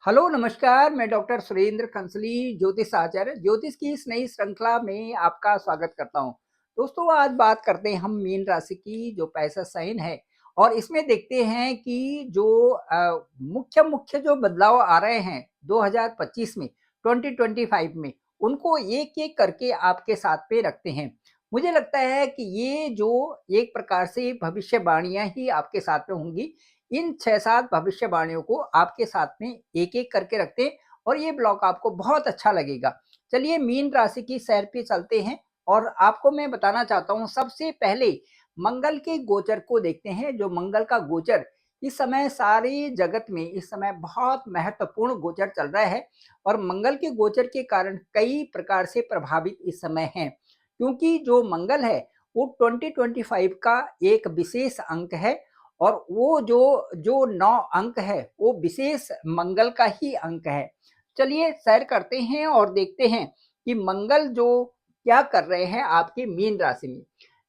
Hello नमस्कार, मैं doctor Surendra कंसली ज्योतिष आचार्य ज्योतिष की इस नई श्रृंखला में आपका स्वागत करता हूं। दोस्तों, आज बात करते हैं हम मीन राशि की जो पैसा साइन है और इसमें देखते हैं कि जो मुख्य मुख्य जो बदलाव आ रहे हैं 2025 में 2025 में उनको एक एक करके आपके साथ पे रखते हैं। मुझे लगता है कि ये जो एक प्रकार से भविष्यवाणियां ही आपके साथ में होंगी। इन 6-7 भविष्यवाणियों को आपके साथ में एक-एक करके रखते हैं और ये ब्लॉग आपको बहुत अच्छा लगेगा। चलिए मीन राशि की सैर पे चलते हैं और आपको मैं बताना चाहता हूँ सबसे पहले मंगल के गोचर को देखते हैं। जो मंगल का गोचर इस समय सारी जगत में इस समय बहुत महत्वपूर्ण गोचर चल रहा है और मंगल के गोचर के कारण कई प्रकार से प्रभावित इस समय हैं। क्योंकि जो मंगल है वो 2025 का एक विशेष अंक है और वो जो जो 9 अंक है वो विशेष मंगल का ही अंक है। चलिए सैर करते हैं और देखते हैं कि मंगल जो क्या कर रहे हैं आपकी मीन राशि में।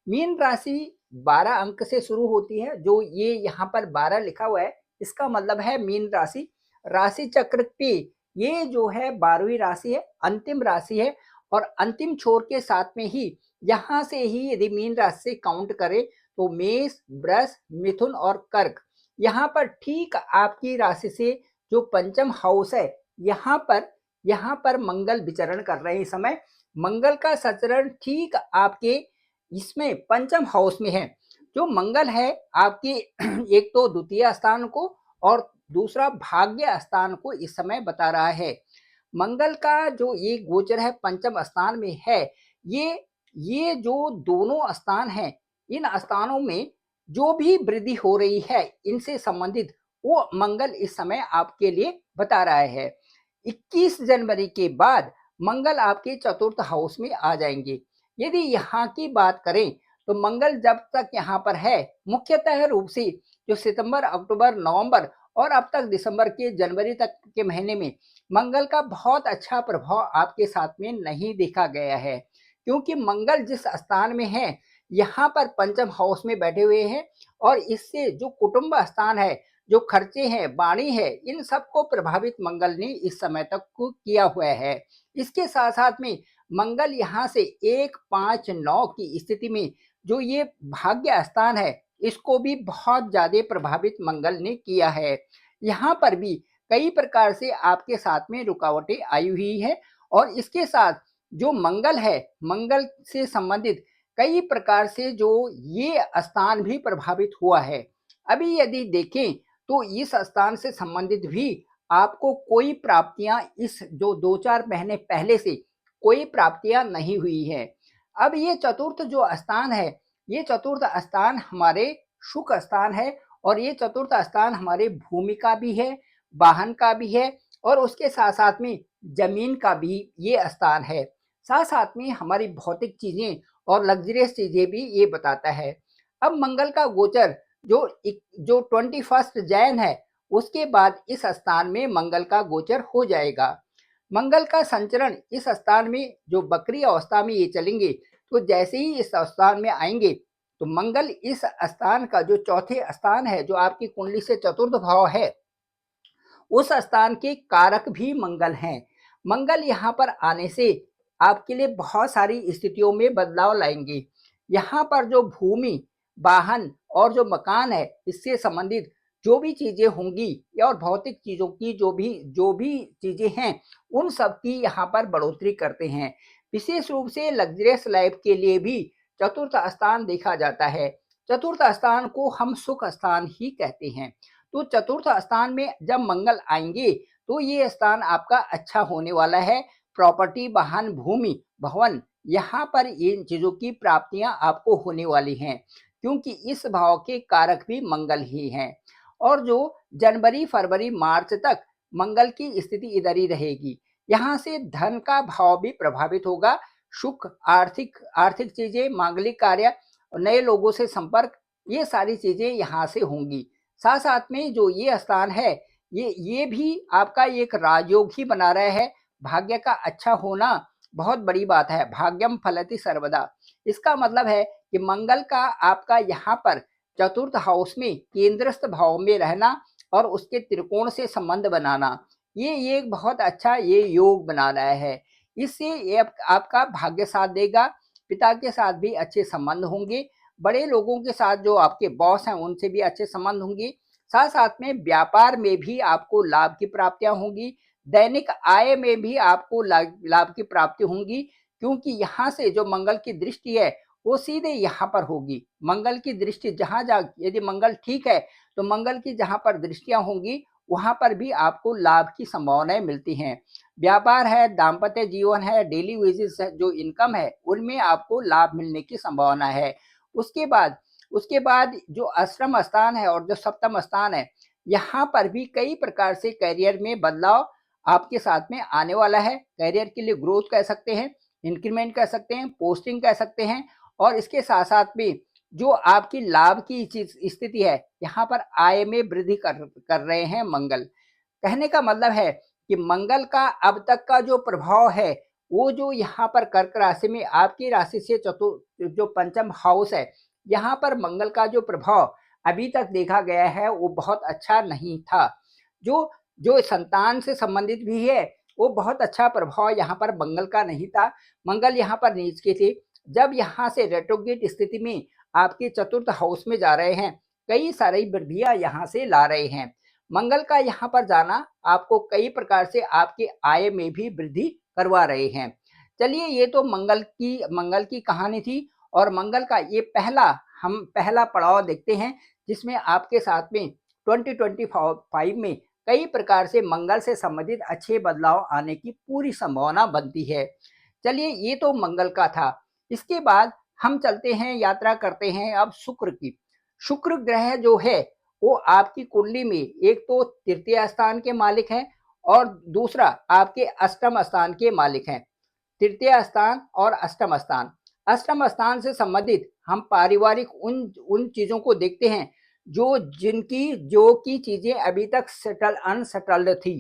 मीन राशि 12 अंक से शुरू होती है। जो ये यहाँ पर 12 लिखा हुआ है इसका मतलब है मीन राशि। राशि चक्र पे ये जो है 12वीं राशि है, अंतिम राशि है और अंतिम छोर के साथ में ही यहाँ से ही यदि मीन राशि से काउंट करें तो मेष, वृष, मिथुन और कर्क यहाँ पर ठीक आपकी राशि से जो पंचम हाउस है यहाँ पर मंगल विचरण कर रहे हैं। इस समय मंगल का संचरण ठीक आपके इसमें पंचम हाउस में है। जो मंगल है आपके एक तो द्वितीय स्थान को और दूसरा भाग्य स्थान को इस समय बता रहा है। मंगल का जो ये गोचर है पंचम स्थान में है। ये जो दोनों स्थान हैं इन स्थानों में जो भी वृद्धि हो रही है इनसे संबंधित वो मंगल इस समय आपके लिए बता रहा है। 21 जनवरी के बाद मंगल आपके चतुर्थ हाउस में आ जाएंगे। यदि यहाँ की बात करें तो मंगल जब तक यहाँ पर है मुख्यतः रूप से जो सितंबर, अक्टूबर, नवंबर और अब तक दिसंबर के जनवरी तक के महीने में मंगल का बहुत अच्छा प्रभाव आपके साथ में नहीं देखा गया है। क्योंकि मंगल जिस स्थान में है यहाँ पर पंचम हाउस में बैठे हुए हैं और इससे जो कुटुंब स्थान है, जो खर्चे हैं, वाणी है, इन सबको प्रभावित मंगल ने इस समय तक को किया हुआ है। इसके साथ साथ में मंगल यहाँ से 1, 5, 9 की स्थिति में जो ये भाग्य स्थान है इसको भी बहुत ज्यादा प्रभावित मंगल ने किया है। यहाँ पर भी कई प्रकार से आपके साथ में रुकावटें आई हुई है और इसके साथ जो मंगल है, मंगल से संबंधित कई प्रकार से जो ये स्थान भी प्रभावित हुआ है। अभी यदि देखें तो इस स्थान से संबंधित भी आपको कोई प्राप्तियां इस जो 2-4 महीने पहले से कोई प्राप्तियां नहीं हुई है। अब ये चतुर्थ जो स्थान है ये चतुर्थ स्थान हमारे सुख स्थान है और ये चतुर्थ स्थान हमारे भूमि का भी है, वाहन का भी है और उसके साथ साथ में जमीन का भी ये स्थान है। साथ साथ में हमारी भौतिक चीजें और लग्जरियस चीजें भी ये बताता है। अब मंगल का गोचर जो 21 जैन है उसके बाद इस स्थान में मंगल का गोचर हो जाएगा। मंगल का संचरण इस स्थान में जो बकरी अवस्था में ये चलेंगे तो जैसे ही इस स्थान में आएंगे तो मंगल इस स्थान का जो चौथे स्थान है जो आपकी कुंडली से चतुर्थ भाव है उस स्थान के कारक भी मंगल हैं। मंगल यहाँ पर आने से आपके लिए बहुत सारी स्थितियों में बदलाव लाएंगे। यहाँ पर जो भूमि, वाहन और जो मकान है इससे संबंधित जो भी चीजें होंगी और भौतिक चीजों की जो भी चीजें हैं उन सब की यहाँ पर बढ़ोतरी करते हैं। विशेष रूप से लग्जरियस लाइफ के लिए भी चतुर्थ स्थान देखा जाता है। चतुर्थ स्थान को हम सुख स्थान ही कहते हैं। तो चतुर्थ स्थान में जब मंगल आएंगे तो ये स्थान आपका अच्छा होने वाला है। प्रॉपर्टी, वाहन, भूमि, भवन यहाँ पर इन चीजों की प्राप्तियां आपको होने वाली हैं क्योंकि इस भाव के कारक भी मंगल ही हैं। और जो जनवरी, फरवरी, मार्च तक मंगल की स्थिति इधर ही रहेगी। यहाँ से धन का भाव भी प्रभावित होगा। सुख, आर्थिक आर्थिक चीजें, मांगलिक कार्य, नए लोगों से संपर्क, ये सारी चीजें यहाँ से होंगी। साथ साथ में जो ये स्थान है ये भी आपका एक राजयोग ही बना रहा है। भाग्य का अच्छा होना बहुत बड़ी बात है। भाग्यम फलति सर्वदा, इसका मतलब है कि मंगल का आपका यहाँ पर चतुर्थ हाउस में केंद्रस्थ भाव में रहना और उसके त्रिकोण से संबंध बनाना ये एक बहुत अच्छा ये योग बना रहा है। इससे ये आपका भाग्य साथ देगा, पिता के साथ भी अच्छे संबंध होंगे, बड़े लोगों के साथ जो आपके बॉस हैं उनसे भी अच्छे संबंध होंगे, साथ-साथ में व्यापार में भी आपको लाभ की प्राप्तियाँ होंगी, दैनिक आय में भी आपको लाभ की प्राप्ति होंगी, क्योंकि यहाँ से जो मंगल की दृष्टि है, वो सीधे यहाँ पर होगी। मंगल की दृष्टि जहाँ जा यदि मंगल ठीक है, तो मंगल की जहाँ पर दृष्टियाँ होंगी, वहाँ पर भी आपको लाभ की संभावनाएँ मिलती हैं। व्यापार है, दाम्पत्य जीवन है, डेली वेजेस है, जो इनकम है, उनमें आपको लाभ मिलने की संभावना है। उसके बाद उसके बाद जो अष्टम स्थान है और जो सप्तम स्थान है, यहाँ पर भी कई प्रकार से करियर में बदलाव आपके साथ में आने वाला है। करियर के लिए ग्रोथ कह सकते हैं, इंक्रीमेंट कह सकते हैं, पोस्टिंग कह सकते हैं और इसके साथ-साथ में जो आपकी लाभ की चीज़ स्थिति है, यहाँ पर आय में वृद्धि कर रहे हैं मंगल। कहने का मतलब है कि मंगल का अब तक का जो प्रभाव है, वो जो यहाँ पर कर्क राशि में आपकी राशि से जो पंचम हाउस है, यहाँ पर मंगल का जो प्रभाव अभी तक देखा गया है, वो बहुत अच्छा नहीं था। जो जो संतान से संबंधित भी है, वो बहुत अच्छा प्रभाव यहाँ पर मंगल का नहीं था। मंगल यहाँ पर नीच के थे। जब यहाँ से रेट्रोग्रेड स्थिति में आपके चतुर्थ हाउस में जा रहे हैं, कई सारी वृद्धियाँ यहाँ से ला रहे हैं। मंगल का यहाँ पर जाना आपको कई प्रकार से आपके आय में भी वृद्धि करवा रहे हैं। चलिए ये तो मंगल की कहानी थी और मंगल का ये हम पहला पड़ाव देखते हैं जिसमें आपके साथ में 2025 में कई प्रकार से मंगल से संबंधित अच्छे बदलाव आने की पूरी संभावना बनती है। चलिए ये तो मंगल का था। इसके बाद हम चलते हैं, यात्रा करते हैं अब शुक्र की। शुक्र ग्रह जो है वो आपकी कुंडली में एक तो तृतीय स्थान के मालिक हैं और दूसरा आपके अष्टम स्थान के मालिक हैं। तृतीय स्थान और अष्टम स्थान। अष्टम स्थान से संबंधित हम पारिवारिक उन उन चीज़ों को देखते हैं जो की चीज़ें अभी तक अनसेटल्ड थी।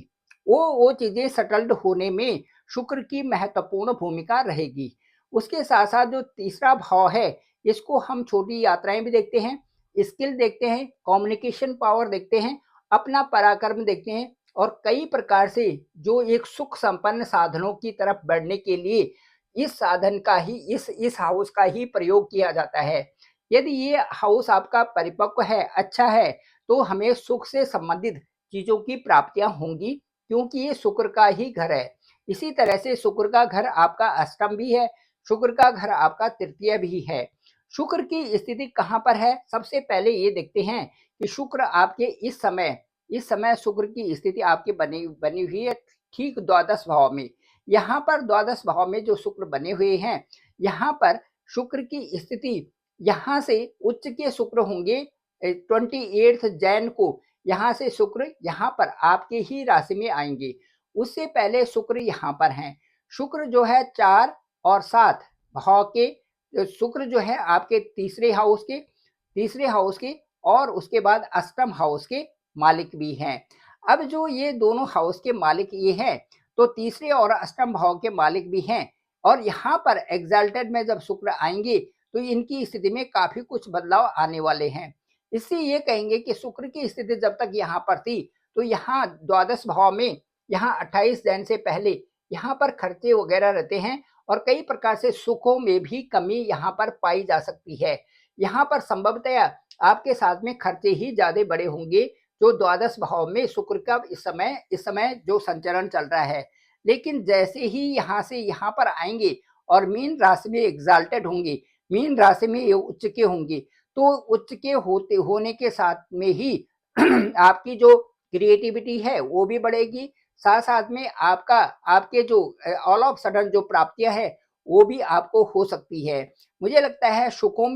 वो चीज़ें सेटल्ड होने में शुक्र की महत्वपूर्ण भूमिका रहेगी। उसके साथ-साथ जो तीसरा भाव है, इसको हम छोटी यात्राएँ भी देखते हैं, स्किल देखते हैं, कम्युनिकेशन पावर देखते हैं, अपना पराक्रम देखते हैं और कई प्रकार से जो एक सुख संपन्न साधनों की तरफ बढ़ने के लिए इस साधन का ही इस हाउस का ही प्रयोग किया जाता है। यदि ये हाउस आपका परिपक्व है, अच्छा है, तो हमें सुख से संबंधित चीज़ों की प्राप्तियाँ होंगी क्योंकि ये शुक्र का ही घर है। इसी तरह से शुक्र का घर आपका अष्टम भी है, शुक्र का घर आपका तृतीय भी है। शुक्र की स्थिति कहाँ पर है? सबसे पहले ये देखते हैं कि शुक्र आपके इस समय शुक्र की स्थिति आपकी बनी बनी हुई है ठीक द्वादश भाव में। यहाँ पर द्वादश भाव में जो शुक्र बने हुए हैं, यहाँ पर शुक्र की स्थिति यहाँ से उच्च के शुक्र होंगे 28 जैन को यहाँ से शुक्र यहाँ पर आपके ही राशि में आएँगे। उससे पहले शुक्र यहाँ पर हैं। शुक्र जो है 4 और 7 भाव के शुक्र जो है आपके तीसरे हाउस के और उसके बाद अष्टम हाउस के मालिक भी हैं। अब जो ये दोनों हाउस के मालिक ये हैं, तो तीसरे और अष्टम भाव के मालिक भी हैं और यहाँ पर एक्साल्टेड में जब शुक्र आएँगे, तो इनकी स्थिति में काफ़ी कुछ बदलाव आने वाले हैं। इससे ये कहेंगे कि शुक्र की स्थिति जब तक यहाँ पर थी, तो यहाँ द्वादश भाव में यहाँ 28 जैन से पहले यहाँ पर खर्चे वगैरह रहते हैं और कई प्रकार से सुखों में भी कमी यहाँ पर पाई जा सकती है। यहाँ पर संभवतया आपके साथ में खर्चे ही ज़्यादा बड़े होंगे, जो द्वादश भाव में शुक्र का इस समय जो संचरण चल रहा है। लेकिन जैसे ही यहाँ से यहाँ पर आएँगे और मीन राशि में एग्ज़ाल्टेड होंगे, मीन राशि में ये उच्च के होंगे, तो उच्च के होने के साथ में ही आपकी जो क्रिएटिविटी है वो भी बढ़ेगी, साथ-साथ में आपके जो ऑल ऑफ सडन जो प्राप्तियाँ है, वो भी आपको हो सकती है। मुझे लगता है सुखों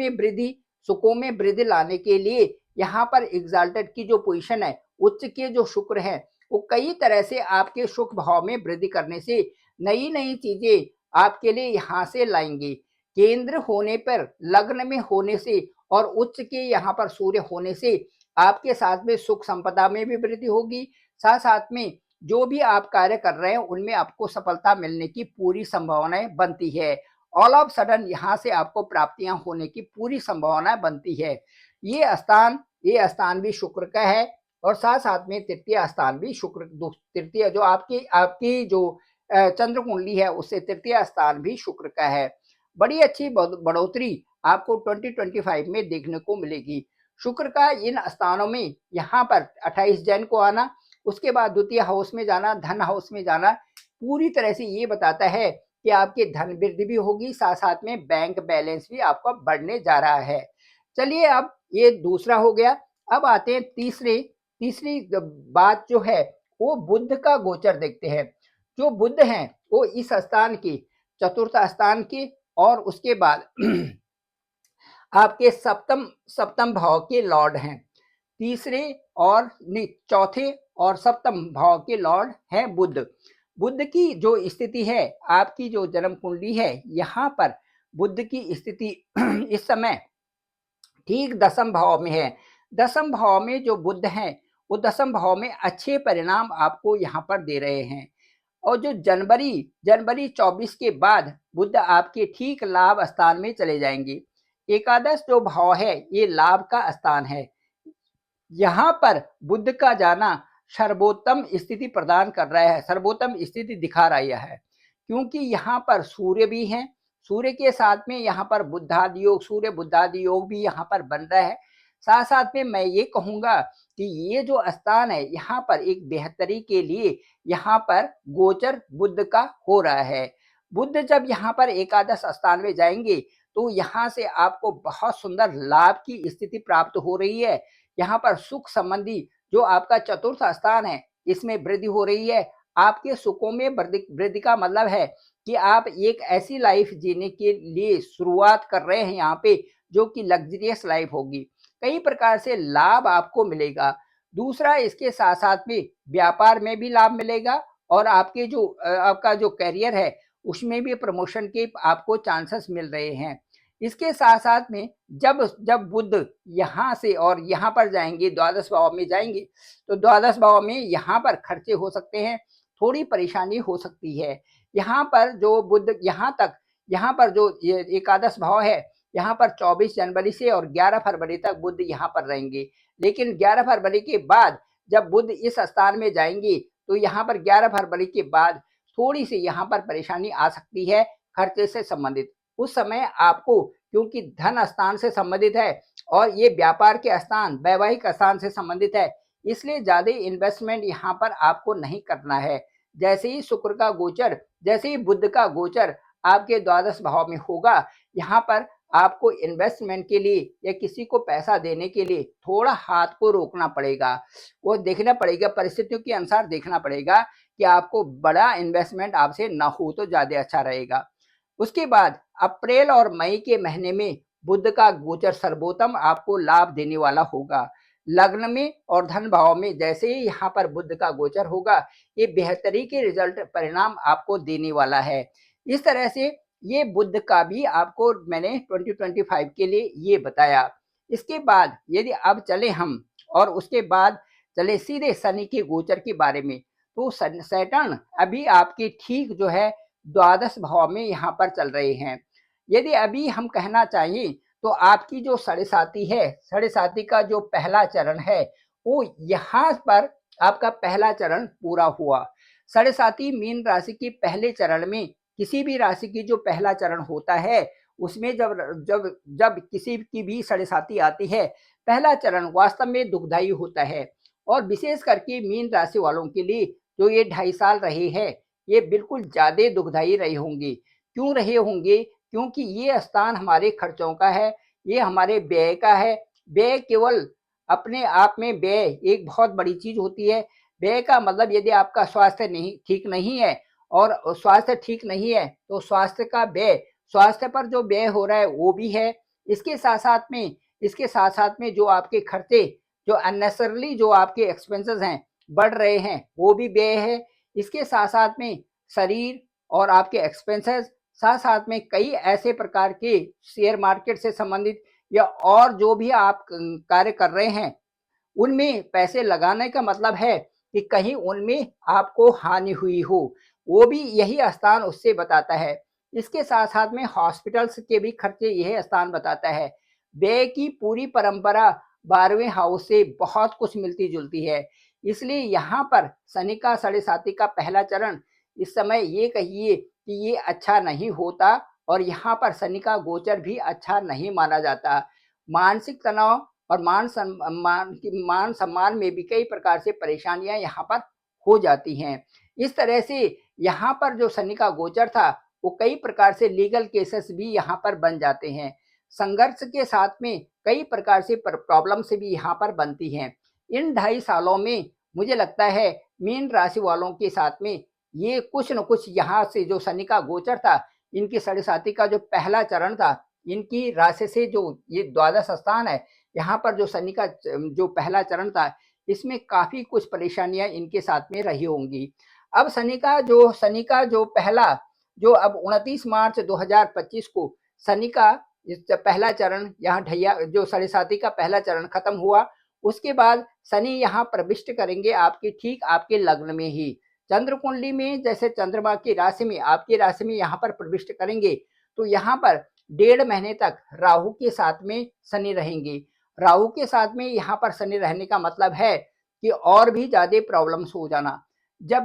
में वृद्धि लाने के लिए यहाँ पर एग्ज़ाल्टेड की जो पोज़ीशन है, उच्च के जो शुक्र हैं, वो कई तरह से आपके सुख भाव में वृद्धि करने से नई-नई चीज़ें आपके लिए यहाँ से लाएँगे। केंद्र होने पर लग्न में होने से और उच्च के यहाँ पर सूर्य होने से आपके साथ में सुख संपदा में भी वृद्धि होगी, साथ-साथ में जो भी आप कार्य कर रहे हैं, उनमें आपको सफलता मिलने की पूरी संभावनाएँ बनती है। ऑल ऑफ सडन यहाँ से आपको प्राप्तियाँ होने की पूरी संभावना बनती है। ये स्थान भी शुक्र का है और साथ-साथ में तृतीय स्थान भी शुक्र तृतीय जो आपकी आपकी जो चंद्र कुंडली है उससे तृतीय स्थान भी शुक्र का है। बड़ी अच्छी बढ़ोतरी आपको 2025 में देखने को मिलेगी। शुक्र का इन स्थानों में यहाँ पर 28 जैन को आना, उसके बाद द्वितीय हाउस में जाना, धन हाउस में जाना, पूरी तरह से ये बताता है कि आपकी धन वृद्धि भी होगी, साथ-साथ में बैंक बैलेंस भी आपका बढ़ने जा रहा है। चलिए अब ये दूसरा हो गया। अब आते हैं तीसरी बात जो है वो बुध का गोचर देखते हैं। जो बुध हैं वो इस स्थान की चतुर्थ स्थान की और उसके बाद आपके सप्तम भाव के लॉर्ड हैं। तीसरे और चौथे और सप्तम भाव के लॉर्ड हैं बुध। बुध की जो स्थिति है आपकी जो जन्म कुंडली है यहाँ पर बुध की स्थिति इस समय ठीक दसम भाव में है। दसम भाव में जो बुध हैं वो दसम भाव में अच्छे परिणाम आपको यहाँ पर दे रहे हैं। और जो जनवरी 24 के बाद बुध आपके ठीक लाभ स्थान में चले जाएंगे। एकादश जो भाव है ये लाभ का स्थान है। यहाँ पर बुध का जाना सर्वोत्तम स्थिति प्रदान कर रहा है, सर्वोत्तम स्थिति दिखा रहा है, क्योंकि यहाँ पर सूर्य भी हैं। सूर्य के साथ में यहाँ पर बुधादि योग, सूर्य बुधादि योग भी यहाँ पर बन रहा है। साथ साथ में मैं ये कहूँगा कि ये जो स्थान है यहाँ पर एक बेहतरी के लिए यहाँ पर गोचर बुध का हो रहा है। बुध जब यहाँ पर एकादश स्थान में जाएंगे तो यहाँ से आपको बहुत सुंदर लाभ की स्थिति प्राप्त हो रही है। यहाँ पर सुख संबंधी जो आपका चतुर्थ स्थान है इसमें वृद्धि हो रही है। आपके सुखों में वृद्धि का मतलब है कि आप एक ऐसी लाइफ जीने के लिए शुरुआत कर रहे हैं यहाँ पे जो कि लग्जरियस लाइफ होगी। कई प्रकार से लाभ आपको मिलेगा। दूसरा इसके साथ साथ में व्यापार में भी लाभ मिलेगा और आपके जो आपका जो करियर है उसमें भी प्रमोशन के आपको चांसेस मिल रहे हैं। इसके साथ साथ में जब बुध यहाँ से और यहाँ पर जाएंगे, द्वादश भाव में जाएंगे, तो द्वादश भाव में यहाँ पर खर्चे हो सकते हैं, थोड़ी परेशानी हो सकती है। यहाँ पर जो बुध यहाँ पर जो ये एकादश भाव है यहाँ पर 24 जनवरी से और 11 फरवरी तक बुध यहाँ पर रहेंगे। लेकिन 11 फरवरी के बाद जब बुध इस स्थान में जाएंगे तो यहाँ पर 11 फरवरी के बाद थोड़ी सी यहाँ पर परेशानी आ सकती है खर्चे से संबंधित। उस समय आपको, क्योंकि धन स्थान से संबंधित है और ये व्यापार के स्थान, वैवाहिक स्थान से संबंधित है, इसलिए ज्यादा इन्वेस्टमेंट यहाँ पर आपको नहीं करना है। जैसे ही शुक्र का गोचर, जैसे ही बुध का गोचर आपके द्वादश भाव में होगा, यहाँ पर आपको इन्वेस्टमेंट के लिए या किसी को पैसा देने के लिए थोड़ा हाथ को रोकना पड़ेगा। वो देखना पड़ेगा, परिस्थितियों के अनुसार देखना पड़ेगा कि आपको बड़ा इन्वेस्टमेंट आपसे ना हो तो ज्यादा अच्छा रहेगा। उसके बाद अप्रैल और मई के महीने में बुध का गोचर सर्वोत्तम आपको लाभ देने वाला होगा। लग्न में और धन भाव में जैसे ही यहाँ पर बुध का गोचर होगा ये बेहतरी के रिजल्ट परिणाम आपको देने वाला है। इस तरह से ये बुध का भी आपको मैंने 2025 के लिए ये बताया। इसके बाद यदि अब चले हम और उसके बाद चले सीधे शनि के गोचर के बारे में, तो सैटर्न अभी आपके ठीक जो है द्वादश भाव में यहाँ पर चल रहे हैं। यदि अभी हम कहना चाहिए तो आपकी जो साढ़े साथी का जो पहला चरण है वो यहाँ पर आपका पहला चरण पूरा हुआ। साढ़े साथी मीन राशि के पहले चरण में, किसी भी राशि की जो पहला चरण होता है उसमें जब जब जब किसी की भी साढ़े साथी आती है, पहला चरण वास्तव में दुखदायी होता है। और विशेष करके मीन राशि वालों के लिए जो ये 2.5 साल रहे हैं ये बिल्कुल ज्यादा दुखदायी रहे होंगे। क्यों रहे होंगे? क्योंकि ये स्थान हमारे खर्चों का है, ये हमारे व्यय का है। व्यय केवल अपने आप में व्यय एक बहुत बड़ी चीज होती है। व्यय का मतलब यदि आपका स्वास्थ्य ठीक नहीं है और स्वास्थ्य ठीक नहीं है तो स्वास्थ्य का व्यय, स्वास्थ्य पर जो व्यय हो रहा है वो भी है। इसके साथ साथ में जो आपके खर्चे, जो अननेसेसरली जो आपके एक्सपेंसेस हैं बढ़ रहे हैं वो भी व्यय है। इसके साथ साथ में शरीर और आपके एक्सपेंसेस, साथ साथ में कई ऐसे प्रकार के शेयर मार्केट से संबंधित या और जो भी आप कार्य कर रहे हैं उनमें पैसे लगाने का मतलब है कि कहीं उनमें आपको हानि हुई हो, वो भी यही स्थान उससे बताता है। इसके साथ साथ में हॉस्पिटल्स के भी खर्चे यही स्थान बताता है। व्यय की पूरी परंपरा 12वें हाउस से बहुत कुछ मिलती-जुलती है। इसलिए यहाँ पर शनि का साढ़े साथी का पहला चरण इस समय ये कहिए कि ये अच्छा नहीं होता और यहाँ पर शनि का गोचर भी अच्छा नहीं माना जाता। मानसिक तनाव और मान-सम्मान में भी कई प्रकार से परेशानियाँ यहाँ पर हो जाती हैं। इस तरह से यहाँ पर जो शनि का गोचर था, वो कई प्रकार से लीगल केसेस भी यहाँ पर बन जाते हैं। संघर्ष के साथ में कई प्रकार से प्रॉब्लम्स भी यहाँ पर बनती हैं। इन 2.5 सालों में मुझे लगता है मीन राशि वालों के साथ में ये कुछ न कुछ यहाँ से जो शनि का गोचर था, इनकी साढ़े साथी का जो पहला चरण था, इनकी राशि से जो ये द्वादश स्थान है, यहाँ पर जो शनि का जो पहला चरण था, इसमें काफ़ी कुछ परेशानियाँ इनके साथ में रही होंगी। अब शनि का जो पहला जो अब 29 मार्च 2025 को शनि का इस पहला चरण यहाँ ढैया जो साढ़े साथी का पहला चरण खत्म हुआ, उसके बाद शनि यहाँ प्रविष्ट करेंगे आपकी ठीक आपके लग्न में ही। चंद्र कुंडली में जैसे चंद्रमा की राशि में आपकी राशि में यहाँ पर प्रविष्ट करेंगे, तो यहाँ पर 1.5 महीने तक राहु के साथ में शनि रहेंगे। राहु के साथ में यहाँ पर शनि रहने का मतलब है कि और भी ज़्यादा प्रॉब्लम्स हो जाना। जब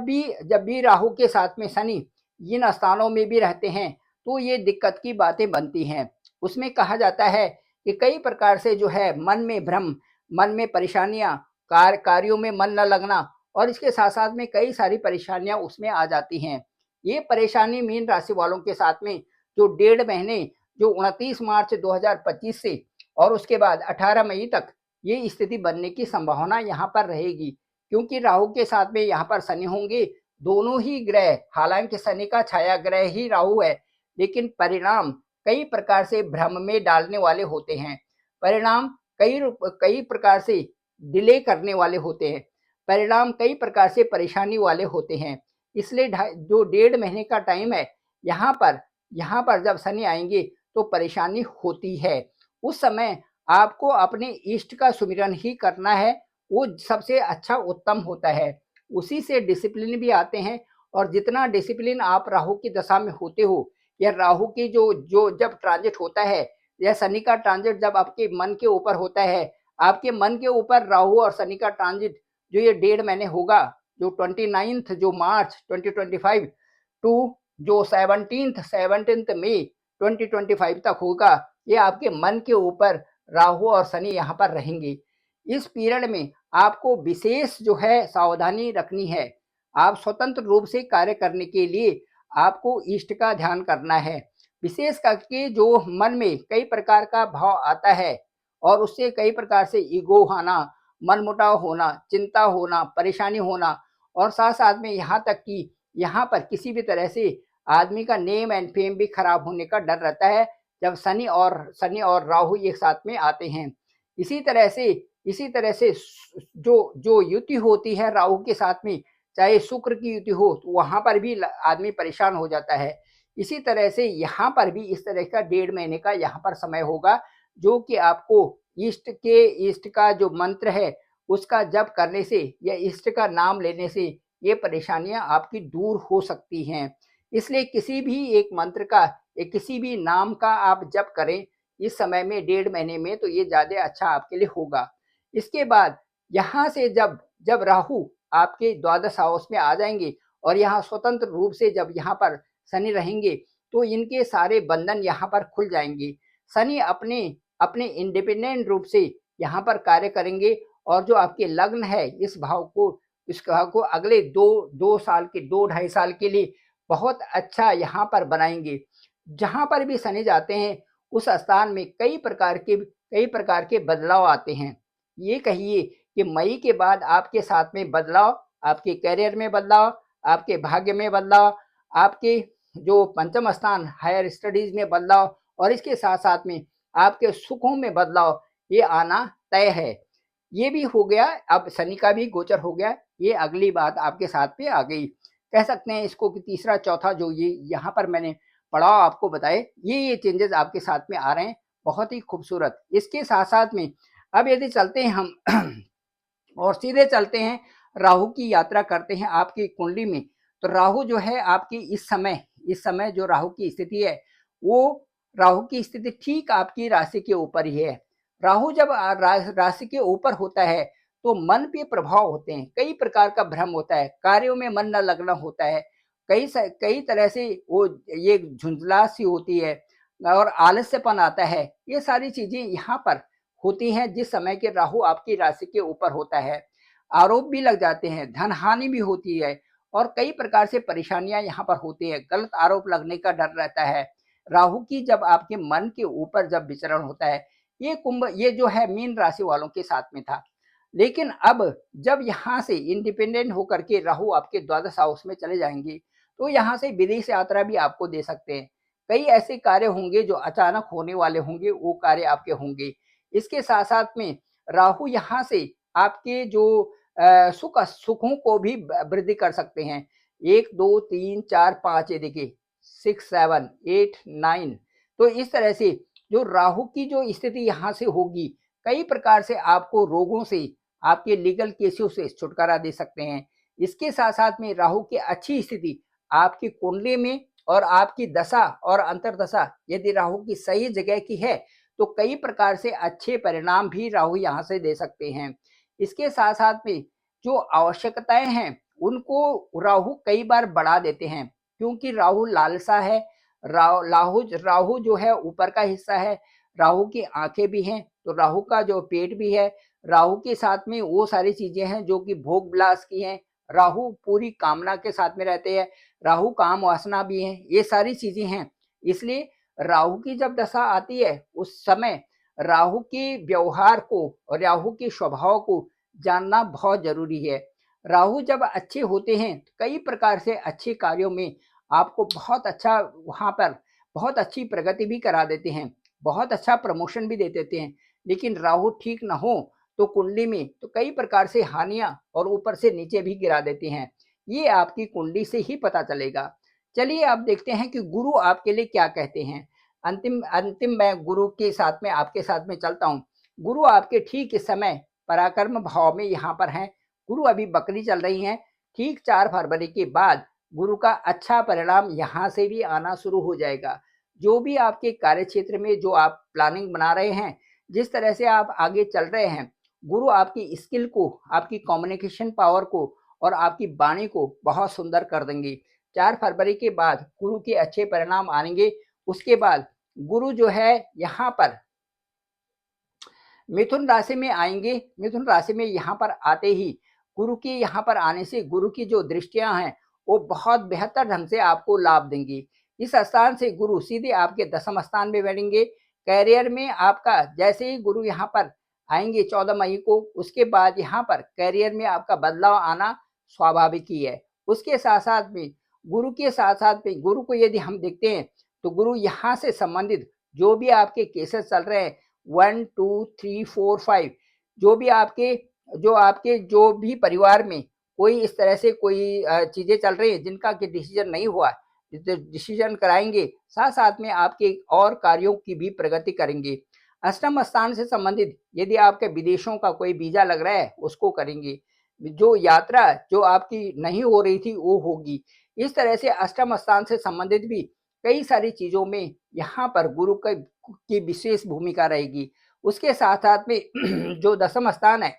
भी राहु के साथ में शनि इन स्थानों में भी रहते हैं, तो ये दिक्कत की बातें बनती हैं। उसमें कहा जाता है कि कई प्रकार से जो है मन में भ्रम, मन में परेशानियाँ, कार्यों में मन न लगना और इसके साथ-साथ में कई सारी परेशानियाँ उसमें आ जाती हैं। ये परेशानी मीन राशि वालों के साथ में जो 1.5 महीने जो 29 मार्च 2025 से और उसके बाद 18 मई तक ये स्थिति बनने की संभावना यहाँ पर रहेगी। क्योंकि राहु के साथ में यहाँ पर शनि होंगे, दोनों ही ग्रह हालाँकि शनि का छाया ग्रह ही राहु है, लेकिन परिणाम कई प्रकार से भ्रम में डालने वाले होते हैं। परिणाम कई प्रकार से डिले करने वाले होते हैं। परिणाम कई प्रकार से परेशानी वाले होते हैं। इसलिए जो 1.5 महीने का टाइम है, यहाँ पर जब शनि आएँगे तो परेशानी होती है। उस समय आपको अपने इष्ट का सुमिरन ही करना है, वो सबसे अच्छा उत्तम होता है। उसी से डिसिप्लिन भी आते हैं और जितना डिसिप्लिन आप राहु की दशा में होते हो या राहु की जो जो जब ट्रांजिट होता है या शनि का ट्रांजिट जब आपके मन के ऊपर होता है, आपके मन के ऊपर राहु और शनि का ट्रांजिट जो ये 1.5 महीने होगा, जो 29th जो मार्च 2025 टू जो 17th मई 2025 तक होगा, ये आपके मन के ऊपर राहु और शनि यहाँ पर रहेंगे। इस पीरियड में आपको विशेष जो है सावधानी रखनी है। आप स्वतंत्र रूप से कार्य करने के लिए आपको इष्ट का ध्यान करना है। विशेष करके जो मन में कई प्रकार का भाव आता है और उससे कई प्रकार से ईगो आना, मनमुटाव होना, चिंता होना, परेशानी होना और साथ-साथ में यहाँ तक कि यहाँ पर किसी भी तरह से आदमी का नेम एंड फेम भी खराब होने का डर रहता है, जब शनि और राहु एक साथ में आते हैं। इसी तरह से जो जो युति होती है राहु के साथ में, चाहे शुक्र की युति हो, तो वहाँ पर भी आदमी परेशान हो जाता है। इसी तरह से यहाँ पर भी इस तरह का 1.5 महीने का यहाँ पर समय होगा, जो कि आपको इष्ट का जो मंत्र है, उसका जप करने से या इष्ट का नाम लेने से ये परेशानियाँ आपकी दूर हो सकती हैं। इसलिए किसी भी एक मंत्र का या किसी भी नाम का आप जप करें, इस समय में 1.5 महीने में तो ये ज़्यादा अच्छा आपके लिए होगा। इसके बाद यहाँ से जब जब राहु आपके द्वादश हाउस में आ जाएँगे और यहाँ स्वतंत्र रूप से जब यहाँ पर शनि रहेंगे, तो इनके सारे बंधन यहाँ पर खुल जाएँगे। शनि अपने अपने इंडिपेंडेंट रूप से यहाँ पर कार्य करेंगे और जो आपके लग्न है, इस भाव को अगले 2 साल के 2 ढाई साल के लिए बहुत अच्छा यहाँ पर बनाएँगे। जहाँ पर भी शनि जाते हैं, उस स्थान में कई प्रकार के बदलाव आते हैं। ये कहिए कि मई के बाद आपके साथ में बदलाव, आपके करियर में बदलाव, आपके भाग्य में बदलाव, आपके जो पंचम स्थान हायर स्टडीज़ में बदलाव और इसके साथ-साथ में आपके सुखों में बदलाव, ये आना तय है। ये भी हो गया, अब शनि का भी गोचर हो गया, ये अगली बात आपके साथ में आ गई। कह सकते हैं इसको कि तीसरा, चौथा जो ये यहाँ पर मैंने पड़ाव आपको बताए, ये चेंजेज़ आपके साथ में आ रहे हैं, बहुत ही खूबसूरत। इसके साथ-साथ में अब यदि चलते हैं हम और सीधे चलते हैं, राहु की यात्रा करते हैं आपकी कुंडली में, तो राहु जो है आपकी इस समय जो राहु की स्थिति है, वो राहु की स्थिति ठीक आपकी राशि के ऊपर ही है। राहु जब राशि के ऊपर होता है तो मन पे प्रभाव होते हैं, कई प्रकार का भ्रम होता है, कार्यों में मन न लगना होता है, कई तरह से वो ये झुंझला सी होती है और आलस्यपन आता है। ये सारी चीजें यहाँ पर होती हैं जिस समय के राहु आपकी राशि के ऊपर होता है। आरोप भी लग जाते हैं, धन हानि भी होती है और कई प्रकार से परेशानियां यहाँ पर होती है, गलत आरोप लगने का डर रहता है। राहु की जब आपके मन के ऊपर जब विचरण होता है, ये जो है मीन राशि वालों के साथ में था। लेकिन अब जब यहाँ से इंडिपेंडेंट होकर के राहु आपके द्वादश हाउस में चले जाएंगे तो यहाँ से विदेश यात्रा भी आपको दे सकते हैं। कई ऐसे कार्य होंगे जो अचानक होने वाले होंगे, वो कार्य आपके होंगे। इसके साथ साथ में राहु यहाँ से आपके जो सुखों को भी वृद्धि कर सकते हैं। 1 2 3 4 5 ये देखिए 6 7 8 9, तो इस तरह से जो राहु की जो स्थिति यहाँ से होगी, कई प्रकार से आपको रोगों से, आपके लीगल केसों से छुटकारा दे सकते हैं। इसके साथ साथ में राहु की अच्छी स्थिति आपकी कुंडली में और आपकी दशा और अंतर्दशा यदि राहु की सही जगह की है तो कई प्रकार से अच्छे परिणाम भी राहु यहाँ से दे सकते हैं। इसके साथ साथ में जो आवश्यकताएं हैं उनको राहु कई बार बढ़ा देते हैं, क्योंकि राहु लालसा है। राहु जो है ऊपर का हिस्सा है, राहु की आंखें भी हैं तो राहु का जो पेट भी है, राहु के साथ में वो सारी चीजें हैं जो कि भोग विलास की हैं। राहु पूरी कामना के साथ में रहते हैं, राहु काम वासना भी है, ये सारी चीजें हैं। इसलिए राहु की जब दशा आती है उस समय राहु के व्यवहार को और राहु के स्वभाव को जानना बहुत जरूरी है। राहु जब अच्छे होते हैं कई प्रकार से अच्छे कार्यों में आपको बहुत अच्छा, वहां पर बहुत अच्छी प्रगति भी करा देते हैं, बहुत अच्छा प्रमोशन भी दे देते हैं। लेकिन राहु ठीक ना हो तो कुंडली में तो कई प्रकार से हानियां और ऊपर से नीचे भी गिरा देते हैं। ये आपकी कुंडली से ही पता चलेगा। चलिए अब देखते हैं कि गुरु आपके लिए क्या कहते हैं। अंतिम अंतिम मैं गुरु के साथ में आपके साथ में चलता हूँ। गुरु आपके ठीक इस समय पराक्रम भाव में यहाँ पर हैं। गुरु अभी बकरी चल रही हैं, ठीक 4 फरवरी के बाद गुरु का अच्छा परिणाम यहाँ से भी आना शुरू हो जाएगा। जो भी आपके कार्य क्षेत्र में जो आप प्लानिंग बना रहे हैं, जिस तरह से आप आगे चल रहे हैं, गुरु आपकी स्किल को, आपकी कम्युनिकेशन पावर को और आपकी वाणी को बहुत सुंदर कर देंगे। 4 फरवरी के बाद गुरु के अच्छे परिणाम आएंगे। उसके बाद गुरु जो है यहाँ पर मिथुन राशि में आएंगे। मिथुन राशि में यहाँ पर आते ही गुरु के यहाँ पर आने से गुरु की जो दृष्टियां हैं वो बहुत बेहतर ढंग से आपको लाभ देंगी। इस स्थान से गुरु सीधे आपके दसम स्थान में बैठेंगे। कैरियर में आपका जैसे ही गुरु यहाँ पर आएंगे 14 मई को, उसके बाद यहाँ पर कैरियर में आपका बदलाव आना स्वाभाविक ही है। उसके साथ साथ में गुरु के साथ साथ में गुरु को यदि हम देखते हैं तो गुरु यहाँ से संबंधित जो भी आपके केसेस चल रहे हैं 1 2 3 4 5, जो भी परिवार में कोई इस तरह से कोई चीजें चल रही है जिनका कि डिसीजन नहीं हुआ, डिसीजन कराएंगे, साथ साथ में आपके और कार्यों की भी प्रगति करेंगे। अष्टम स्थान से संबंधित यदि आपके विदेशों का कोई वीजा लग रहा है उसको करेंगे। जो यात्रा जो आपकी नहीं हो रही थी वो होगी। इस तरह से अष्टम स्थान से संबंधित भी कई सारी चीजों में यहाँ पर गुरु की विशेष भूमिका रहेगी। उसके साथ साथ में जो दसम स्थान है,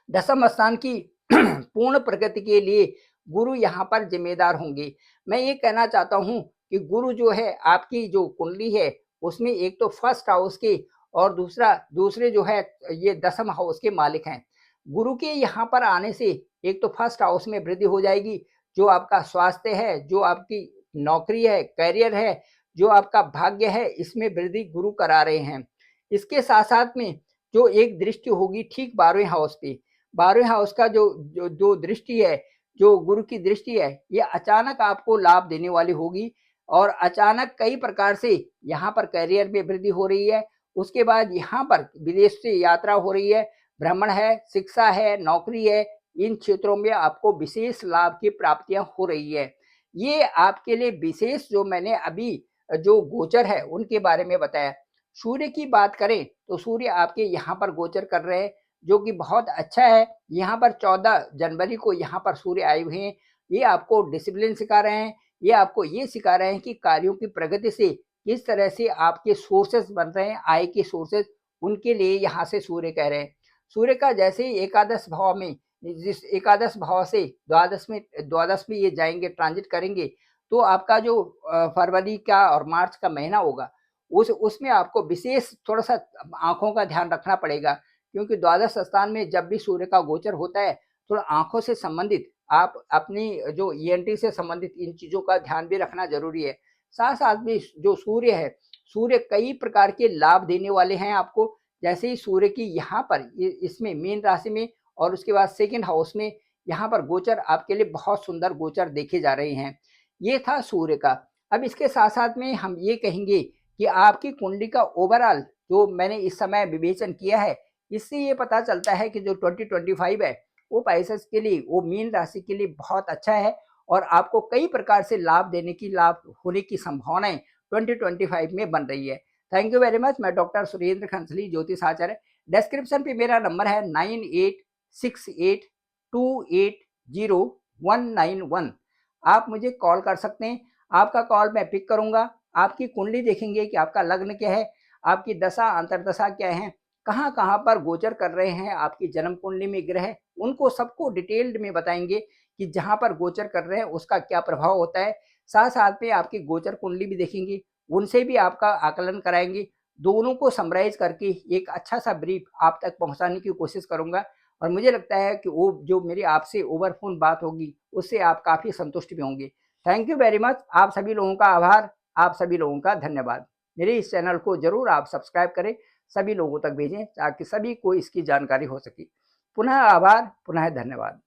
दसम स्थान की पूर्ण प्रगति के लिए गुरु यहाँ पर जिम्मेदार होंगे। मैं ये कहना चाहता हूँ कि गुरु जो है आपकी जो कुंडली है उसमें एक तो फर्स्ट हाउस के और दूसरे जो है ये दसम हाउस के मालिक हैं। गुरु के यहाँ पर आने से एक तो फर्स्ट हाउस में वृद्धि हो जाएगी, जो आपका स्वास्थ्य है, जो आपकी नौकरी है, करियर है, जो आपका भाग्य है, इसमें वृद्धि गुरु करा रहे हैं। इसके साथ साथ में जो एक दृष्टि होगी ठीक 12वें हाउस पे, 12वें हाउस का जो दृष्टि है, जो गुरु की दृष्टि है, ये अचानक आपको लाभ देने वाली होगी और अचानक कई प्रकार से यहाँ पर करियर में वृद्धि हो रही है। उसके बाद यहाँ पर विदेश से यात्रा हो रही है, भ्रमण है, शिक्षा है, नौकरी है, इन क्षेत्रों में आपको विशेष लाभ की प्राप्तियां हो रही है। ये आपके लिए विशेष जो मैंने अभी जो गोचर है उनके बारे में बताया। सूर्य की बात करें तो सूर्य आपके यहाँ पर गोचर कर रहे हैं, जो कि बहुत अच्छा है। यहाँ पर 14 जनवरी को यहाँ पर सूर्य आए हुए हैं। ये आपको डिसिप्लिन सिखा रहे हैं, ये आपको ये सिखा रहे हैं कि कार्यों की प्रगति से किस तरह से आपके सोर्सेस बन रहे हैं, आय के सोर्सेस, उनके लिए यहाँ से सूर्य कह रहे हैं। सूर्य का जैसे ही एकादश भाव में, जिस एकादश भाव से द्वादश में ये जाएंगे, ट्रांजिट करेंगे, तो आपका जो फरवरी का और मार्च का महीना होगा, उसमें आपको विशेष थोड़ा सा आंखों का ध्यान रखना पड़ेगा, क्योंकि द्वादश स्थान में जब भी सूर्य का गोचर होता है, थोड़ा आंखों से संबंधित, आप अपनी जो ईएनटी से संबंधित इन चीजों का ध्यान भी रखना जरूरी है। साथ साथ में जो सूर्य है, सूर्य कई प्रकार के लाभ देने वाले हैं आपको। जैसे ही सूर्य की यहाँ पर इसमें मीन राशि में और उसके बाद सेकंड हाउस में यहाँ पर गोचर आपके लिए बहुत सुंदर गोचर देखे जा रहे हैं। ये था सूर्य का। अब इसके साथ साथ में हम ये कहेंगे कि आपकी कुंडली का ओवरऑल जो मैंने इस समय विवेचन किया है, इससे ये पता चलता है कि जो 2025 है वो पाइसेस के लिए, वो मीन राशि के लिए बहुत अच्छा है और आपको कई प्रकार से लाभ होने की संभावनाएं 2025 में बन रही है। Thank you very much. मैं डॉक्टर सुरेंद्र खंसली, ज्योतिष आचार्य। डिस्क्रिप्शन पे मेरा नंबर है 9868280191। आप मुझे कॉल कर सकते हैं, आपका कॉल मैं पिक करूंगा। आपकी कुंडली देखेंगे कि आपका लग्न क्या है, आपकी दशा अंतरदशा क्या है, कहाँ कहाँ पर गोचर कर रहे हैं आपकी जन्म कुंडली में ग्रह, उनको सबको डिटेल्ड में बताएंगे कि जहाँ पर गोचर कर रहे हैं उसका क्या प्रभाव होता है। साथ साथ में आपकी गोचर कुंडली भी देखेंगे, उनसे भी आपका आकलन कराएंगे। दोनों को समराइज करके एक अच्छा सा ब्रीफ आप तक पहुंचाने की कोशिश करूंगा और मुझे लगता है कि वो जो मेरी आपसे ओवर फोन बात होगी उससे आप काफ़ी संतुष्ट भी होंगे। Thank you very much. आप सभी लोगों का आभार, आप सभी लोगों का धन्यवाद। मेरे इस चैनल को जरूर आप सब्सक्राइब करें, सभी लोगों तक भेजें ताकि सभी को इसकी जानकारी हो सके। पुनः आभार, पुनः धन्यवाद।